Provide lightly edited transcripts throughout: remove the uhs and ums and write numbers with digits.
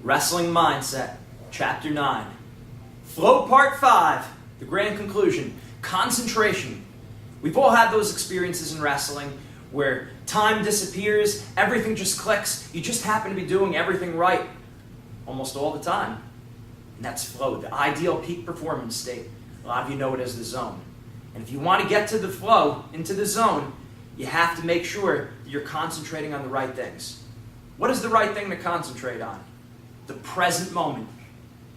Wrestling Mindset, Chapter 9. Flow Part 5, the grand conclusion, concentration. We've all had those experiences in wrestling where time disappears, everything just clicks, you just happen to be doing everything right almost all the time. And that's flow, the ideal peak performance state. A lot of you know it as the zone. And if you want to get to the flow, into the zone, you have to make sure that you're concentrating on the right things. What is the right thing to concentrate on? The present moment.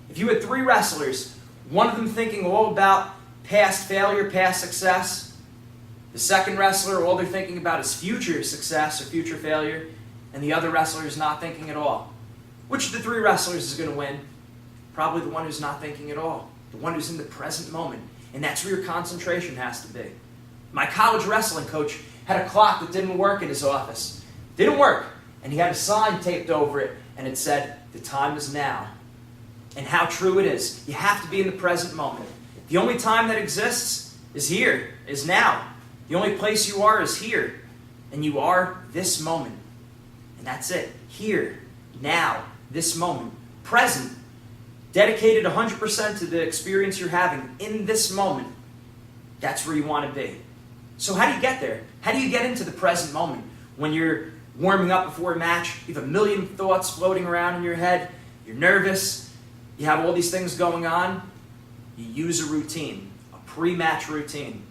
If you had 3 wrestlers, one of them thinking all about past failure, past success, the second wrestler, all they're thinking about is future success or future failure, and the other wrestler is not thinking at all. Which of the 3 wrestlers is going to win? Probably the one who's not thinking at all. The one who's in the present moment. And that's where your concentration has to be. My college wrestling coach had a clock that didn't work in his office. Didn't work. And he had a sign taped over it, and it said, "The time is now." And how true it is. You have to be in the present moment. The only time that exists is here, is now. The only place you are is here. And you are this moment. And that's it. Here, now, this moment. Present. Dedicated 100% to the experience you're having in this moment. That's where you want to be. So how do you get there? How do you get into the present moment? When you're warming up before a match, you have a million thoughts floating around in your head, you're nervous, you have all these things going on, you use a routine, a pre-match routine.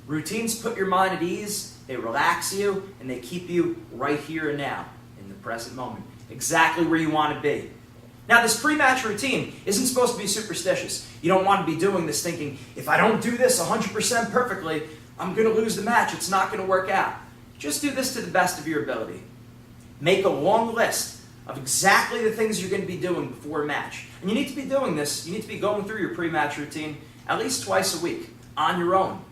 Routines put your mind at ease, they relax you, and they keep you right here and now, in the present moment, exactly where you want to be. Now, this pre-match routine isn't supposed to be superstitious. You don't want to be doing this thinking, if I don't do this 100% perfectly, I'm going to lose the match, it's not going to work out. Just do this to the best of your ability. Make a long list of exactly the things you're going to be doing before a match. And you need to be doing this, you need to be going through your pre-match routine at least twice a week, on your own.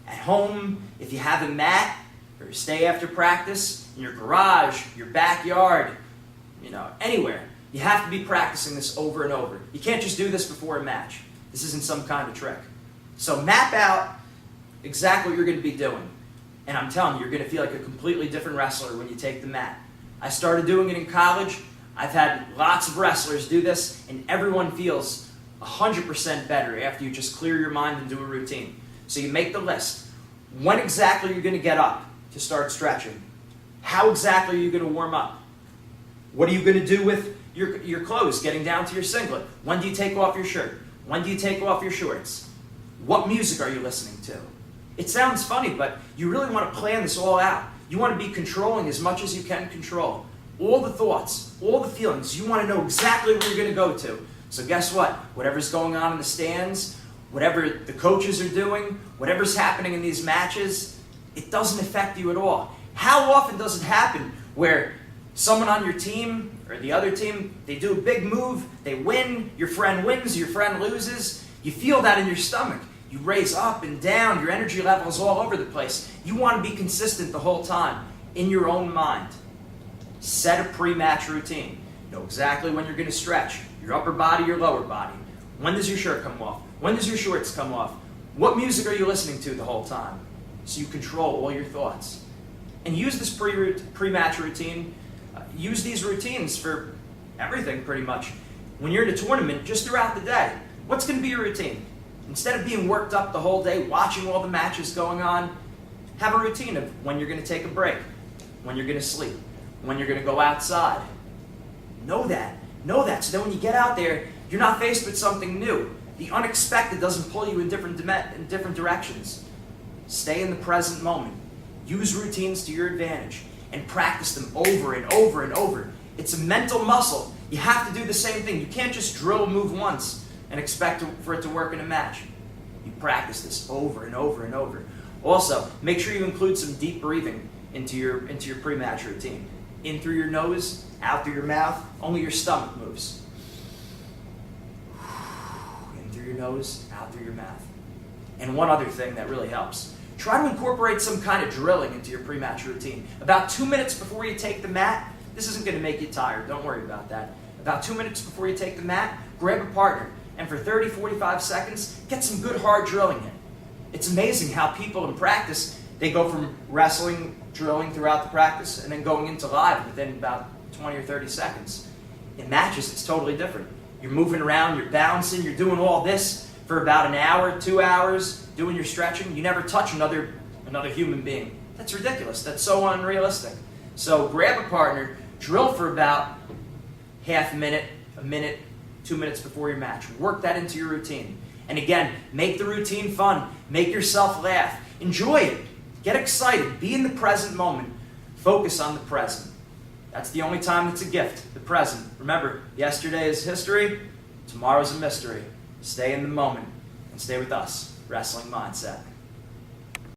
At home, if you have a mat, or stay after practice, in your garage, your backyard, anywhere. You have to be practicing this over and over. You can't just do this before a match. This isn't some kind of trick. So map out exactly what you're going to be doing. And I'm telling you, you're going to feel like a completely different wrestler when you take the mat. I started doing it in college. I've had lots of wrestlers do this, and everyone feels 100% better after you just clear your mind and do a routine. So you make the list. When exactly you're going to get up to start stretching? How exactly are you going to warm up? What are you going to do with your clothes, getting down to your singlet? When do you take off your shirt? When do you take off your shorts? What music are you listening to? It sounds funny, but you really want to plan this all out. You want to be controlling as much as you can control. All the thoughts, all the feelings, you want to know exactly where you're going to go to. So guess what? Whatever's going on in the stands, whatever the coaches are doing, whatever's happening in these matches, it doesn't affect you at all. How often does it happen where someone on your team or the other team, they do a big move, they win, your friend wins, your friend loses, you feel that in your stomach. You raise up and down, your energy level is all over the place. You want to be consistent the whole time in your own mind. Set a pre-match routine. Know exactly when you're going to stretch, your upper body, your lower body. When does your shirt come off? When does your shorts come off? What music are you listening to the whole time? So you control all your thoughts. And use this pre-match routine. Use these routines for everything pretty much. When you're in a tournament, just throughout the day, what's going to be your routine? Instead of being worked up the whole day, watching all the matches going on, have a routine of when you're going to take a break, when you're going to sleep, when you're going to go outside. Know that. Know that. So that when you get out there, you're not faced with something new. The unexpected doesn't pull you in different directions. Stay in the present moment. Use routines to your advantage and practice them over and over and over. It's a mental muscle. You have to do the same thing. You can't just drill a move once and expect for it to work in a match. You practice this over and over and over. Also, make sure you include some deep breathing into your pre-match routine. In through your nose, out through your mouth. Only your stomach moves. In through your nose, out through your mouth. And one other thing that really helps. Try to incorporate some kind of drilling into your pre-match routine. About 2 minutes before you take the mat, this isn't going to make you tired, don't worry about that. About 2 minutes before you take the mat, grab a partner, and for 30, 45 seconds, get some good hard drilling in. It's amazing how people in practice, they go from wrestling, drilling throughout the practice, and then going into live within about 20 or 30 seconds. In matches, it's totally different. You're moving around, you're bouncing, you're doing all this for about an hour, 2 hours, doing your stretching. You never touch another human being. That's ridiculous. That's so unrealistic. So grab a partner, drill for about half a minute, 2 minutes before your match. Work that into your routine. And again, make the routine fun. Make yourself laugh. Enjoy it. Get excited. Be in the present moment. Focus on the present. That's the only time that's a gift, the present. Remember, yesterday is history, tomorrow's a mystery. Stay in the moment and stay with us, Wrestling Mindset.